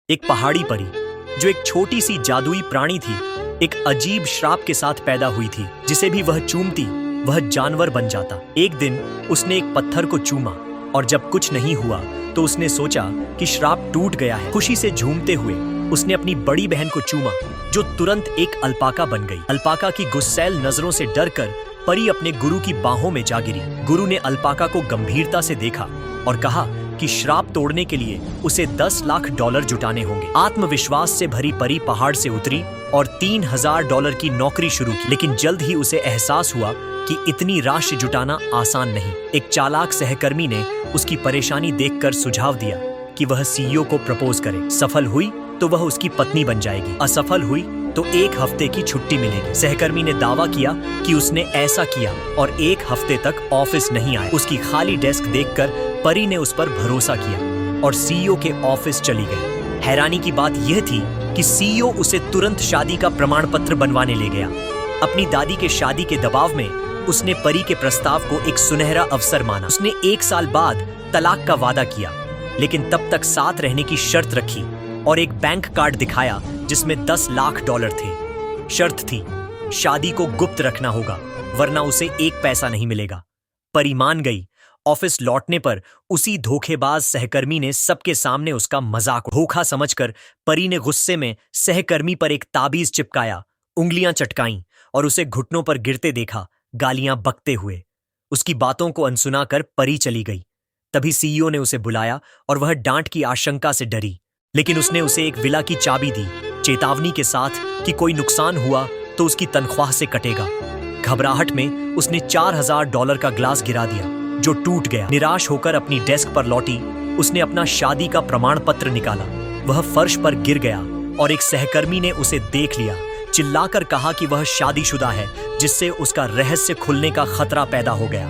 एक पहाड़ी परी जो एक छोटी सी जादुई प्राणी थी, एक अजीब श्राप के साथ पैदा हुई थी। जिसे भी वह चूमती वह जानवर बन जाता। एक दिन उसने एक पत्थर को चूमा और जब कुछ नहीं हुआ तो उसने सोचा कि श्राप टूट गया है। खुशी से झूमते हुए उसने अपनी बड़ी बहन को चूमा जो तुरंत एक अल्पाका बन गई। अल्पाका की गुस्सैल नजरों से डरकर परी अपने गुरु की बाहों में जा गिरी। गुरु ने अल्पाका को गंभीरता से देखा और कहा कि श्राप तोड़ने के लिए उसे $10 लाख जुटाने होंगे। आत्मविश्वास से भरी परी पहाड़ से उतरी और $3000 की नौकरी शुरू की। लेकिन जल्द ही उसे एहसास हुआ कि इतनी राशि जुटाना आसान नहीं। एक चालाक सहकर्मी ने उसकी परेशानी देखकर सुझाव दिया कि वह सीईओ को प्रपोज करे। सफल हुई तो वह उसकी पत्नी बन जाएगी, असफल हुई तो 1 हफ्ते की छुट्टी मिलेगी। सहकर्मी ने दावा किया कि उसने ऐसा किया और 1 हफ्ते तक ऑफिस नहीं आया। उसकी खाली डेस्क देखकर परी ने उस पर भरोसा किया और सीईओ के ऑफिस चली गई। हैरानी की बात यह थी कि सीईओ उसे तुरंत शादी का प्रमाण पत्र बनवाने ले गया। अपनी दादी के शादी के दबाव में उसने परी के प्रस्ताव को एक सुनहरा अवसर माना। उसने 1 साल बाद तलाक का वादा किया, लेकिन तब तक साथ रहने की शर्त रखी और एक बैंक कार्ड दिखाया जिसमें $10 लाख थे। शर्त थी, शादी को गुप्त रखना होगा वरना उसे 1 पैसा नहीं मिलेगा। परी मान गई। ऑफिस लौटने पर उसी धोखेबाज सहकर्मी ने सबके सामने उसका मजाक धोखा समझकर परी ने गुस्से में सहकर्मी पर एक ताबीज चिपकाया, उंगलियां चटकाईं और उसे घुटनों पर गिरते देखा, गालियां बकते हुए। उसकी बातों को अनसुना कर परी चली गई। तभी सीईओ ने उसे बुलाया और वह डांट की आशंका से डरी, लेकिन उसने उसे एक विला की चाबी दी, चेतावनी के साथ कि कोई नुकसान हुआ तो उसकी तनख्वाह से कटेगा। घबराहट में उसने $4000 का ग्लास गिरा दिया जो टूट गया। निराश होकर अपनी डेस्क पर लौटी, उसने अपना शादी का प्रमाण पत्र निकाला। वह फर्श पर गिर गया और एक सहकर्मी ने उसे देख लिया, चिल्लाकर कहा कि वह शादीशुदा है, जिससे उसका रहस्य खुलने का खतरा पैदा हो गया।